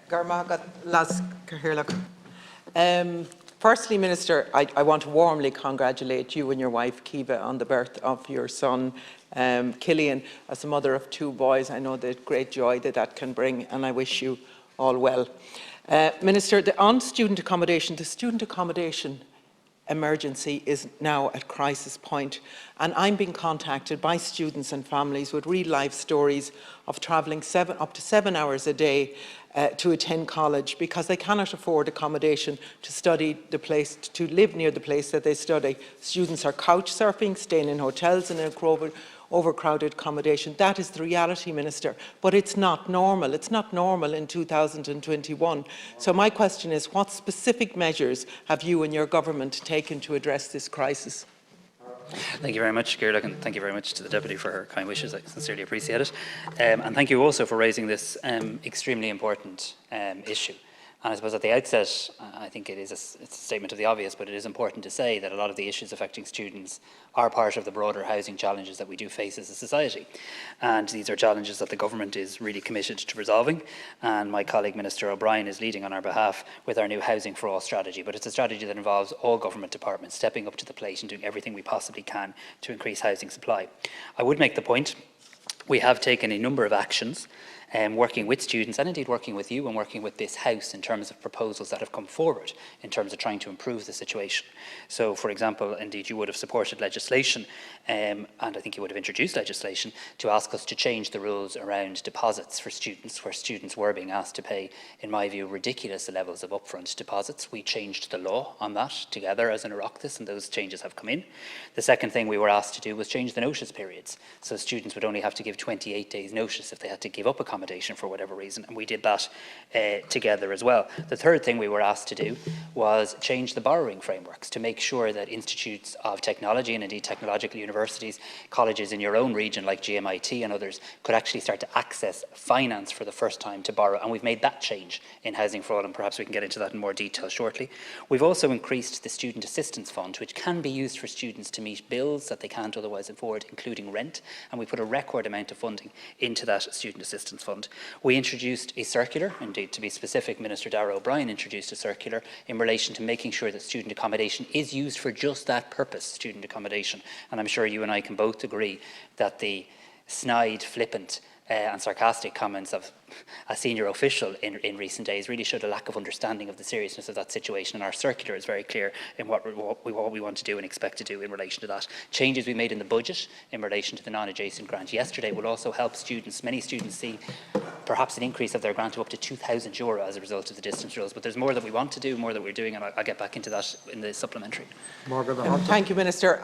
Garmagat Las Cahirlach. Firstly, Minister, I want to warmly congratulate you and your wife, Kiva, on the birth of your son, Killian. As a mother of 2 boys, I know the great joy that that can bring, and I wish you all well. Minister, on student accommodation, the student accommodation emergency is now at crisis point, and I'm being contacted by students and families with real life stories of travelling up to 7 hours a day to attend college because they cannot afford accommodation to study the place, to live near the place that they study. Students are couch surfing, staying in hotels and in overcrowded accommodation. That is the reality, Minister, but it's not normal. It's not normal in 2021. So my question is, what specific measures have you and your government taken to address this crisis? Thank you very much, Gairleach, and thank you very much to the Deputy for her kind wishes. I sincerely appreciate it. And thank you also for raising this extremely important issue. And I suppose at the outset, I think it's a statement of the obvious, but it is important to say that a lot of the issues affecting students are part of the broader housing challenges that we do face as a society. And these are challenges that the government is really committed to resolving. And my colleague, Minister O'Brien, is leading on our behalf with our new Housing for All strategy. But it's a strategy that involves all government departments stepping up to the plate and doing everything we possibly can to increase housing supply. I would make the point, we have taken a number of actions working with students and indeed working with you and working with this House in terms of proposals that have come forward in terms of trying to improve the situation. So, for example, indeed you would have supported legislation and I think you would have introduced legislation to ask us to change the rules around deposits for students, where students were being asked to pay, in my view, ridiculous levels of upfront deposits. We changed the law on that together as an Oireachtas, and those changes have come in. The second thing we were asked to do was change the notice periods. So students would only have to give 28 days notice if they had to give up accommodation for whatever reason, and we did that together as well. The third thing we were asked to do was change the borrowing frameworks to make sure that institutes of technology and indeed technological universities, colleges in your own region like GMIT and others could actually start to access finance for the first time to borrow, and we've made that change in Housing for All, and perhaps we can get into that in more detail shortly. We've also increased the Student Assistance Fund, which can be used for students to meet bills that they can't otherwise afford, including rent, and we put a record amount of funding into that Student Assistance Fund. We introduced a circular, indeed to be specific, Minister Darragh O'Brien introduced a circular in relation to making sure that student accommodation is used for just that purpose, student accommodation, and I'm sure you and I can both agree that the snide, flippant and sarcastic comments of a senior official in recent days really showed a lack of understanding of the seriousness of that situation, and our circular is very clear in what we want to do and expect to do in relation to that. Changes we made in the budget in relation to the non-adjacent grant yesterday will also help students. Many students see perhaps an increase of their grant to up to €2,000 as a result of the distance rules, but there's more that we want to do, more that we're doing, and I'll get back into that in the supplementary. Thank you, Minister.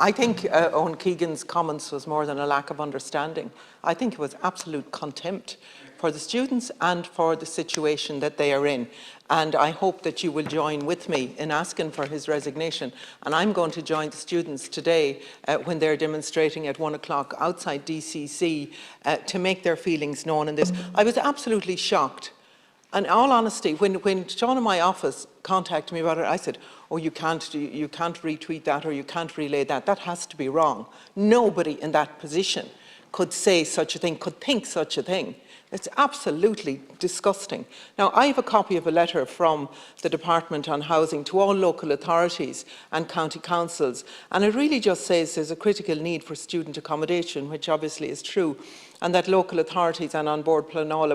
I think Owen Keegan's comments was more than a lack of understanding. I think it was absolute contempt for the students and for the situation that they are in. And I hope that you will join with me in asking for his resignation. And I'm going to join the students today when they're demonstrating at 1 o'clock outside DCC to make their feelings known in this. I was absolutely shocked. And in all honesty, when Sean in my office contacted me about it, I said, oh, you can't retweet that or you can't relay that. That has to be wrong. Nobody in that position could say such a thing, could think such a thing. It's absolutely disgusting. Now, I have a copy of a letter from the Department on Housing to all local authorities and county councils, and it really just says there's a critical need for student accommodation, which obviously is true, and that local authorities and on board Planola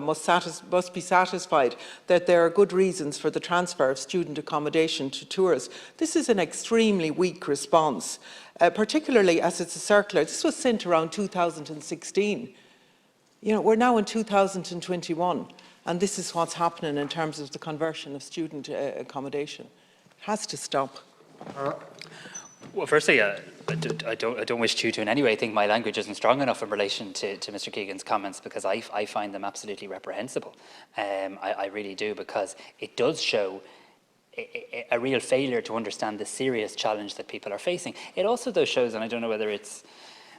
must be satisfied that there are good reasons for the transfer of student accommodation to tourists. This is an extremely weak response, particularly as it's a circular. This was sent around 2016. You know, we're now in 2021, and this is what's happening in terms of the conversion of student accommodation. It has to stop. Well, firstly, I don't wish to in any way think my language isn't strong enough in relation to Mr. Keegan's comments, because I find them absolutely reprehensible. I really do, because it does show a real failure to understand the serious challenge that people are facing. It also, though, shows, and I don't know whether it's,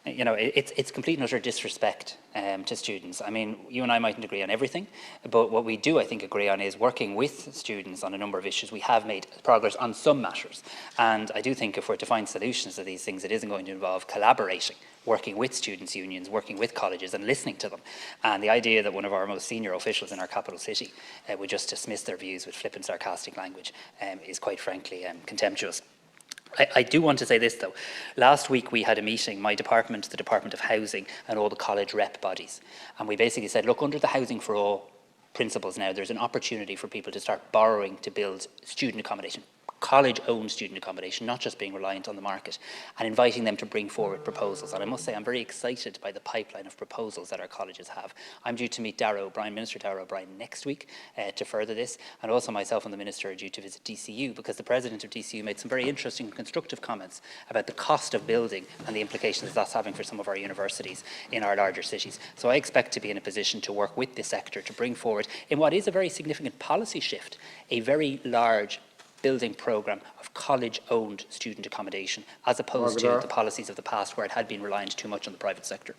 you know, it's complete and utter disrespect to students. I mean, you and I mightn't agree on everything, but what we do, I think, agree on is working with students on a number of issues. We have made progress on some matters, and I do think if we're to find solutions to these things, it isn't going to involve collaborating working with students' unions, working with colleges and listening to them. And the idea that one of our most senior officials in our capital city would just dismiss their views with flippant, sarcastic language is quite frankly contemptuous. I do want to say this though. Last week we had a meeting, my department, the Department of Housing and all the college rep bodies. And we basically said, look, under the Housing for All principles now, there's an opportunity for people to start borrowing to build student accommodation, college-owned student accommodation, not just being reliant on the market, and inviting them to bring forward proposals. And I must say I'm very excited by the pipeline of proposals that our colleges have. I'm due to meet Minister Darragh O'Brien next week to further this, and also myself and the Minister are due to visit DCU, because the President of DCU made some very interesting and constructive comments about the cost of building and the implications that's having for some of our universities in our larger cities. So I expect to be in a position to work with this sector to bring forward, in what is a very significant policy shift, a very large building programme of college-owned student accommodation, as opposed to the policies of the past where it had been reliant too much on the private sector.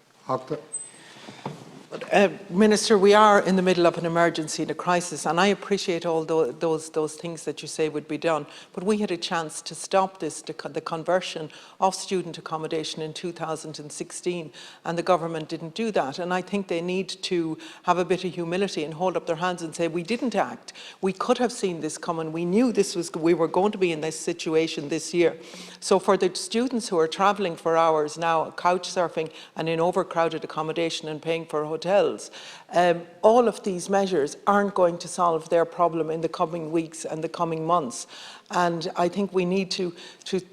Minister, we are in the middle of an emergency and a crisis, and I appreciate all those things that you say would be done, but we had a chance to stop this, the conversion of student accommodation in 2016, and the government didn't do that. And I think they need to have a bit of humility and hold up their hands and say, we didn't act. We could have seen this coming. We knew we were going to be in this situation this year. So for the students who are travelling for hours now, couch surfing and in overcrowded accommodation and paying for hotels, all of these measures aren't going to solve their problem in the coming weeks and the coming months. And I think we need to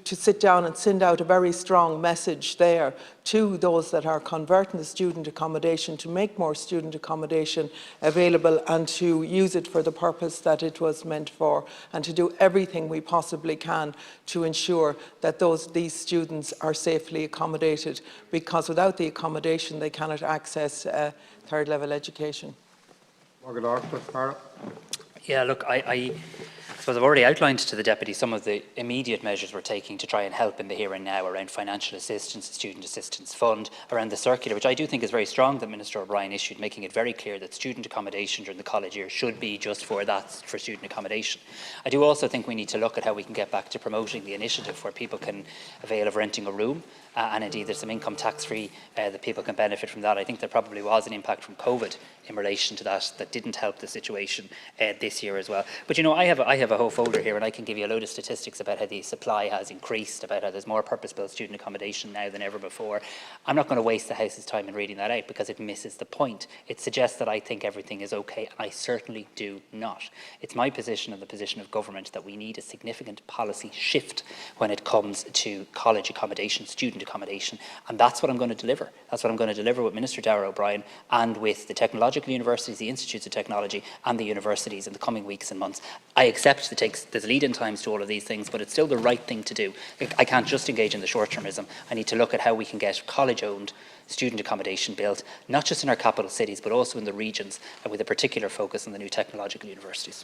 sit down and send out a very strong message there to those that are converting the student accommodation, to make more student accommodation available and to use it for the purpose that it was meant for, and to do everything we possibly can to ensure that these students are safely accommodated, because without the accommodation they cannot access third level education. Yeah, look, I suppose I've already outlined to the Deputy some of the immediate measures we're taking to try and help in the here and now around financial assistance, the Student Assistance Fund, around the circular, which I do think is very strong, that Minister O'Brien issued, making it very clear that student accommodation during the college year should be just for student accommodation. I do also think we need to look at how we can get back to promoting the initiative where people can avail of renting a room, and indeed there's some income tax-free that people can benefit from that. I think there probably was an impact from COVID in relation to that didn't help the situation this year as well. But you know, I have a whole folder here, and I can give you a load of statistics about how the supply has increased, about how there's more purpose-built student accommodation now than ever before. I'm not going to waste the House's time in reading that out because it misses the point. It suggests that I think everything is okay, and I certainly do not. It's my position and the position of government that we need a significant policy shift when it comes to college accommodation, student accommodation, and that's what I'm going to deliver. That's what I'm going to deliver with Minister Darragh O'Brien and with the technological universities, the institutes of technology and the universities in the coming weeks and months. I accept there's lead-in times to all of these things, but it's still the right thing to do. I can't just engage in the short-termism. I need to look at how we can get college-owned student accommodation built, not just in our capital cities, but also in the regions, and with a particular focus on the new technological universities.